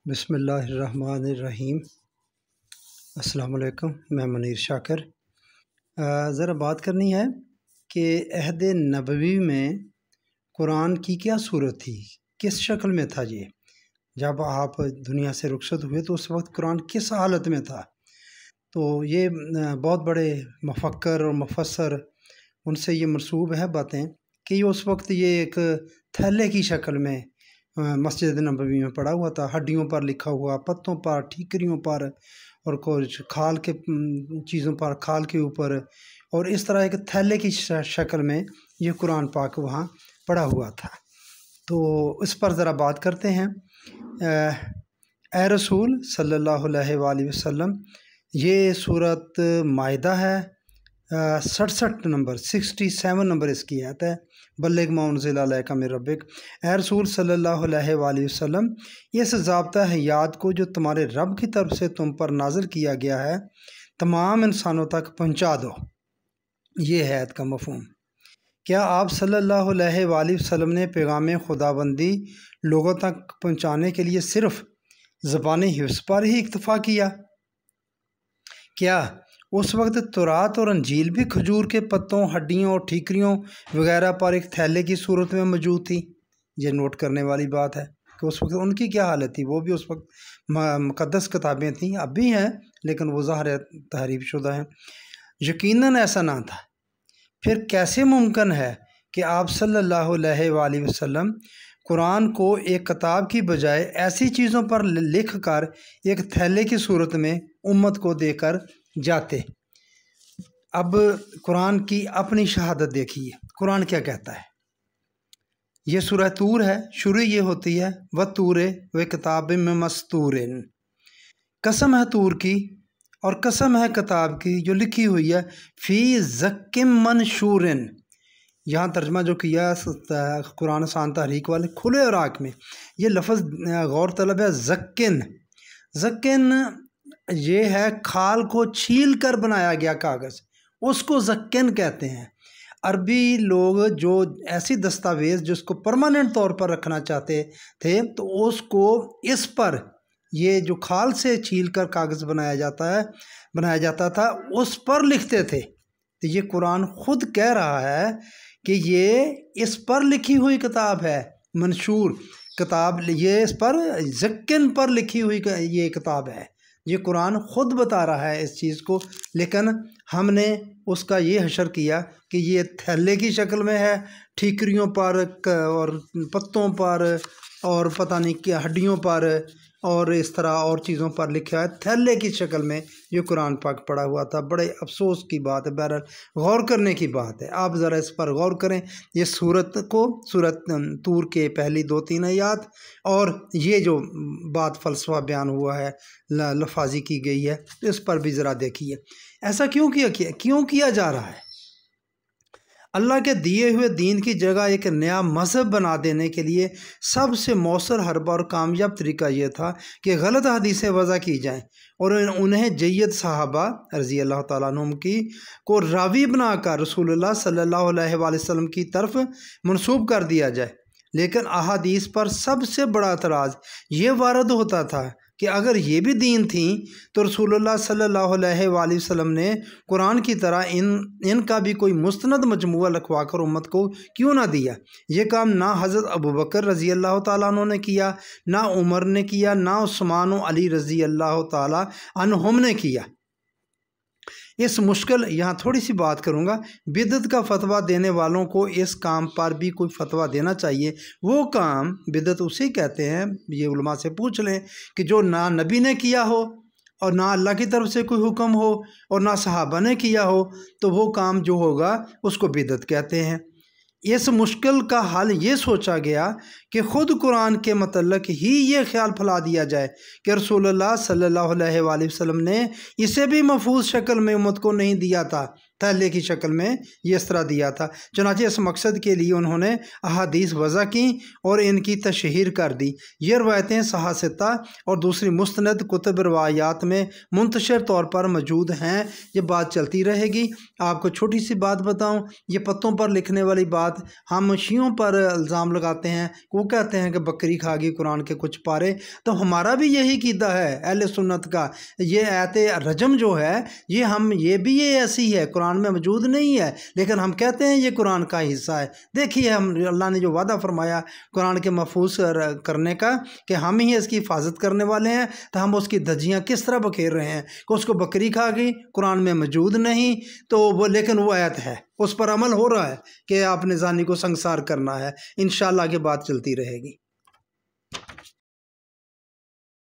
बिस्मिल्लाहिर्रहमानिर्रहीम। अस्सलाम वालेकुम। मैं मुनीर शाकिर। ज़रा बात करनी है कि अहद नबवी में कुरान की क्या सूरत थी, किस शक्ल में था। ये जब आप दुनिया से रुखसत हुए तो उस वक्त कुरान किस हालत में था। तो ये बहुत बड़े मुफक्कर और मुफस्सर उनसे ये मनसूब है बातें कि ये उस वक्त ये एक थैले की शक्ल में मस्जिद नबवी में पड़ा हुआ था, हड्डियों पर लिखा हुआ, पत्तों पर, ठीकरियों पर और कुछ खाल के चीज़ों पर, खाल के ऊपर, और इस तरह एक थैले की शक्ल में ये कुरान पाक वहाँ पड़ा हुआ था। तो इस पर ज़रा बात करते हैं। ए रसूल सल्लल्लाहु अलैहि वसल्लम, ये सूरत माइदा है, 67 नंबर 67 नंबर इसकी आयत है। बल्लिग मा उनज़िला अलैका मिन रब्बिक। ए रसूल सल्लल्लाहु अलैहि वसल्लम, इस ज़ाब्ता हयात को जो तुम्हारे रब की तरफ से तुम पर नाज़िल किया गया है तमाम इंसानों तक पहुँचा दो। ये है आयत का मफ़हूम। क्या आप सल्लल्लाहु अलैहि वसल्लम ने पैगाम खुदाबंदी लोगों तक पहुँचाने के लिए सिर्फ़ ज़बानी हिफ्ज़ पर ही इक्तफ़ा किया? क्या उस वक्त तौरात और अंजील भी खजूर के पत्तों, हड्डियों और ठीकरियों वगैरह पर एक थैले की सूरत में मौजूद थी? ये नोट करने वाली बात है कि उस वक्त उनकी क्या हालत थी। वो भी उस वक्त मुक़द्दस किताबें थीं, अब भी हैं, लेकिन वो ज़ाहिर तहरीफ शुदा हैं। यकीनन ऐसा ना था। फिर कैसे मुमकिन है कि आप सल्लल्लाहु अलैहि वसल्लम कुरान को एक किताब की बजाय ऐसी चीज़ों पर लिख कर एक थैले की सूरत में उम्मत को देकर जाते? अब कुरान की अपनी शहादत देखिए, कुरान क्या कहता है। ये सूरह तूर है, शुरू ये होती है व तूरे व किताब में मस्तूरिन। कसम है तूर की और कसम है किताब की जो लिखी हुई है फ़ी ज़क्किम मनशूरिन। यहाँ तर्जमा जो किया कुरान आसान तहरीक वाले, खुले और आँख में। ये लफ्ज़ गौर तलब है। ज़क्किन, ज़क्किन ये है खाल को छील कर बनाया गया कागज़, उसको ज़क्किन कहते हैं। अरबी लोग जो ऐसी दस्तावेज़ जिसको परमानेंट तौर पर रखना चाहते थे तो उसको इस पर, ये जो खाल से छील कर कागज़ बनाया जाता था, उस पर लिखते थे। तो ये कुरान खुद कह रहा है कि ये इस पर लिखी हुई किताब है, मंशूर किताब, ये इस पर ज़क्किन पर लिखी हुई ये किताब है। ये कुरान खुद बता रहा है इस चीज़ को, लेकिन हमने उसका ये हशर किया कि ये थैले की शक्ल में है, ठीकरियों पर और पत्तों पर और पता नहीं क्या हड्डियों पर और इस तरह और चीज़ों पर लिखा है। थैले की शक्ल में ये कुरान पाक पड़ा हुआ था। बड़े अफसोस की बात है, बहरहाल गौर करने की बात है। आप ज़रा इस पर गौर करें। ये सूरत तूर के पहली 2-3 आयत और ये जो बात फ़लसफ़ा बयान हुआ है, लफाजी की गई है, इस पर भी ज़रा देखिए ऐसा क्यों किया जा रहा है। अल्लाह के दिए हुए दीन की जगह एक नया मज़हब बना देने के लिए सबसे मौसर हरबा और कामयाब तरीका यह था कि गलत हदीसें वज़ा की जाएं और उन्हें जय्यद सहाबा रज़ी अल्लाह तआला अन्हुम की को रावी बनाकर रसूलुल्लाह सल्लल्लाहु अलैहि वसल्लम की तरफ मंसूब कर दिया जाए। लेकिन अहादीस पर सबसे बड़ा एतराज़ ये वारद होता था कि अगर ये भी दीन थी तो रसूलुल्लाह सल्लल्लाहु अलैहि वसल्लम ने कुरान की तरह इनका भी कोई मुस्तनद मजमुआ लिखवा कर उम्मत को क्यों ना दिया। ये काम ना हज़रत अबू बकर रज़ी अल्लाह तआला अन्हु ने किया, ना उमर ने किया, ना उस्मान व अली रज़ी अल्लाह तआला अन्हुम ने किया। इस मुश्किल, यहाँ थोड़ी सी बात करूँगा, बिदअत का फतवा देने वालों को इस काम पर भी कोई फतवा देना चाहिए। वो काम बिदअत उसे कहते हैं, ये उलमा से पूछ लें, कि जो ना नबी ने किया हो और ना अल्लाह की तरफ से कोई हुक्म हो और ना सहाबा ने किया हो, तो वो काम जो होगा उसको बिदअत कहते हैं। इस मुश्किल का हल ये सोचा गया कि ख़ुद कुरान के मतलब ही ये ख्याल फैला दिया जाए कि रसूलुल्लाह सल्लल्लाहु अलैहि वसल्लम ने इसे भी महफूज शक्ल में उम्मत को नहीं दिया था, थैले की शक्ल में ये इस तरह दिया था। चुनांचे इस मकसद के लिए उन्होंने अहादीस वज़ा की और इनकी तशहीर कर दी। ये रवायतें सहासिता और दूसरी मुस्तनद कुतुब रवायात में मुंतशर तौर पर मौजूद हैं। ये बात चलती रहेगी। आपको छोटी सी बात बताऊं, ये पत्तों पर लिखने वाली बात हम शियों पर इल्ज़ाम लगाते हैं। वो कहते हैं कि बकरी खा गई कुरान के कुछ पारे, तो हमारा भी यही कीदा है अहले सुन्नत का। ये आयते रजम जो है ये ऐसी है, कुरान में मौजूद नहीं है, लेकिन हम कहते हैं ये कुरान का हिस्सा है। देखिए हम अल्लाह ने जो वादा फरमाया कुरान के महफूज करने का कि हम ही इसकी हिफाजत करने वाले हैं, तो हम उसकी धज्जियाँ किस तरह बखेर रहे हैं कि उसको बकरी खा गई, कुरान में मौजूद नहीं, तो वो लेकिन वो आयत है, उस पर अमल हो रहा है कि आपने जानी को संसार करना है। इंशाअल्लाह आगे बात चलती रहेगी।